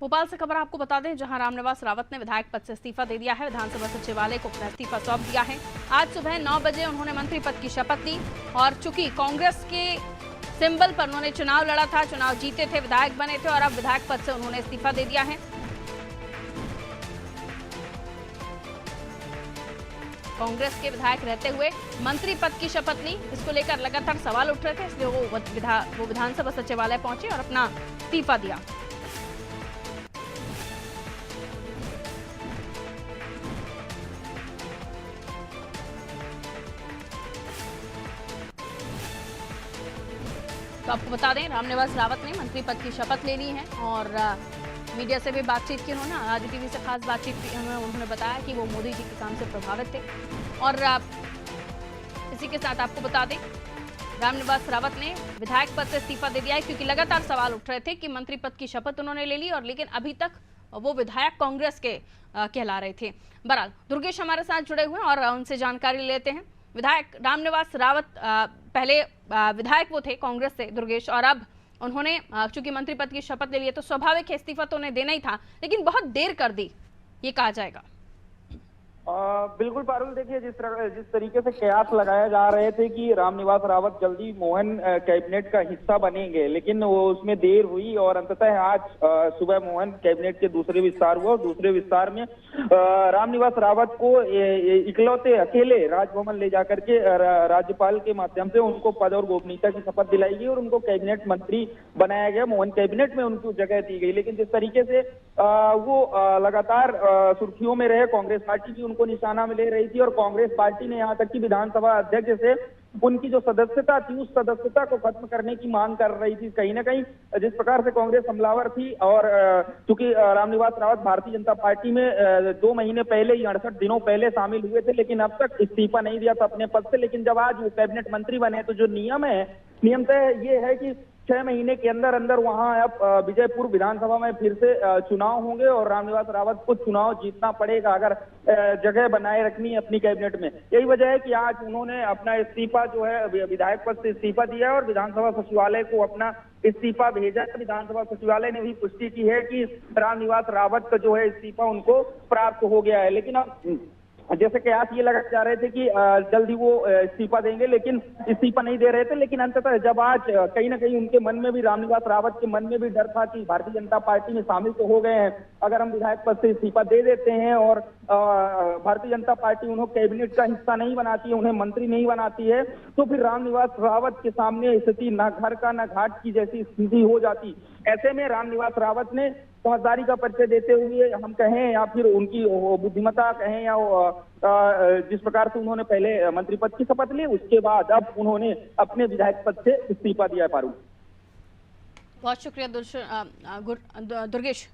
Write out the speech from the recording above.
भोपाल से खबर आपको बता दें, जहां रामनिवास रावत ने विधायक पद से इस्तीफा दे दिया है। विधानसभा सचिवालय को अपना इस्तीफा सौंप दिया है। आज सुबह 9 बजे उन्होंने मंत्री पद की शपथ ली और चूंकि कांग्रेस के सिंबल पर उन्होंने चुनाव लड़ा था, चुनाव जीते थे, विधायक बने थे और अब विधायक पद से उन्होंने इस्तीफा दे दिया है। कांग्रेस के विधायक रहते हुए मंत्री पद की शपथ ली। इसको लेकर लगातार सवाल उठ रहे थे, इसलिए वो विधानसभा सचिवालय पहुंचे और अपना इस्तीफा दिया। तो आपको बता दें, रामनिवास रावत ने मंत्री पद की शपथ ले ली है और मीडिया से भी बातचीत की उन्होंने। आज टीवी से खास बातचीत की उन्होंने बताया कि वो मोदी जी के काम से प्रभावित थे। और इसी के साथ आपको बता दें, रामनिवास रावत ने विधायक पद से इस्तीफा दे दिया है, क्योंकि लगातार सवाल उठ रहे थे कि मंत्री पद की शपथ उन्होंने ले ली और लेकिन अभी तक वो विधायक कांग्रेस के कहला रहे थे। बहरहाल दुर्गेश हमारे साथ जुड़े हुए हैं और उनसे जानकारी लेते हैं। विधायक रामनिवास रावत पहले विधायक वो थे कांग्रेस से दुर्गेश, और अब उन्होंने चूंकि मंत्री पद की शपथ ले ली है तो स्वाभाविक है इस्तीफा तो उन्हें देना ही था, लेकिन बहुत देर कर दी, ये कहा जाएगा। बिल्कुल पारुल, देखिए जिस तरीके से कयास लगाया जा रहे थे कि रामनिवास रावत जल्दी मोहन कैबिनेट का हिस्सा बनेंगे, लेकिन वो उसमें देर हुई और अंततः आज सुबह मोहन कैबिनेट के दूसरे विस्तार हुआ और दूसरे विस्तार में रामनिवास रावत को इकलौते अकेले राजभवन ले जाकर के राज्यपाल के माध्यम से उनको पद और गोपनीयता की शपथ दिलाई गई और उनको कैबिनेट मंत्री बनाया गया। मोहन कैबिनेट में उनको जगह दी गई, लेकिन जिस तरीके से वो लगातार सुर्खियों में रहे, कांग्रेस पार्टी भी उनको निशाना में ले रही थी और कांग्रेस पार्टी ने यहां तक कि विधानसभा अध्यक्ष से उनकी जो सदस्यता थी उस सदस्यता को खत्म करने की मांग कर रही थी। कहीं ना कहीं जिस प्रकार से कांग्रेस हमलावर थी और चूंकि रामनिवास रावत भारतीय जनता पार्टी में 2 महीने पहले ही 68 दिनों पहले शामिल हुए थे, लेकिन अब तक इस्तीफा नहीं दिया था अपने पद से। लेकिन जब आज वो कैबिनेट मंत्री बने तो जो नियम तय ये है कि 6 महीने के अंदर अंदर वहां अब विजयपुर विधानसभा में फिर से चुनाव होंगे और रामनिवास रावत को चुनाव जीतना पड़ेगा अगर जगह बनाए रखनी है अपनी कैबिनेट में। यही वजह है कि आज उन्होंने अपना इस्तीफा जो है विधायक पद से इस्तीफा दिया है और विधानसभा सचिवालय को अपना इस्तीफा भेजा। विधानसभा सचिवालय ने भी पुष्टि की है कि रामनिवास रावत का जो है इस्तीफा उनको प्राप्त हो गया है। लेकिन अब जैसे कयास ये लगा जा रहे थे कि जल्दी वो इस्तीफा देंगे, लेकिन इस्तीफा नहीं दे रहे थे। लेकिन अंततः जब आज कहीं ना कहीं उनके मन में भी, रामनिवास रावत के मन में भी डर था कि भारतीय जनता पार्टी में शामिल तो हो गए हैं, अगर हम विधायक पद से इस्तीफा दे देते हैं और भारतीय जनता पार्टी उन्हें कैबिनेट का हिस्सा नहीं बनाती है, उन्हें मंत्री नहीं बनाती है, तो फिर रामनिवास रावत के सामने स्थिति न घर का न घाट की जैसी स्थिति हो जाती। ऐसे में रामनिवास रावत ने समझदारी का परिचय देते हुए, हम कहें या फिर उनकी बुद्धिमत्ता कहें या जिस प्रकार से उन्होंने पहले मंत्री पद की शपथ ली, उसके बाद अब उन्होंने अपने विधायक पद से इस्तीफा दिया है। पारुल, बहुत शुक्रिया दुर्गेश।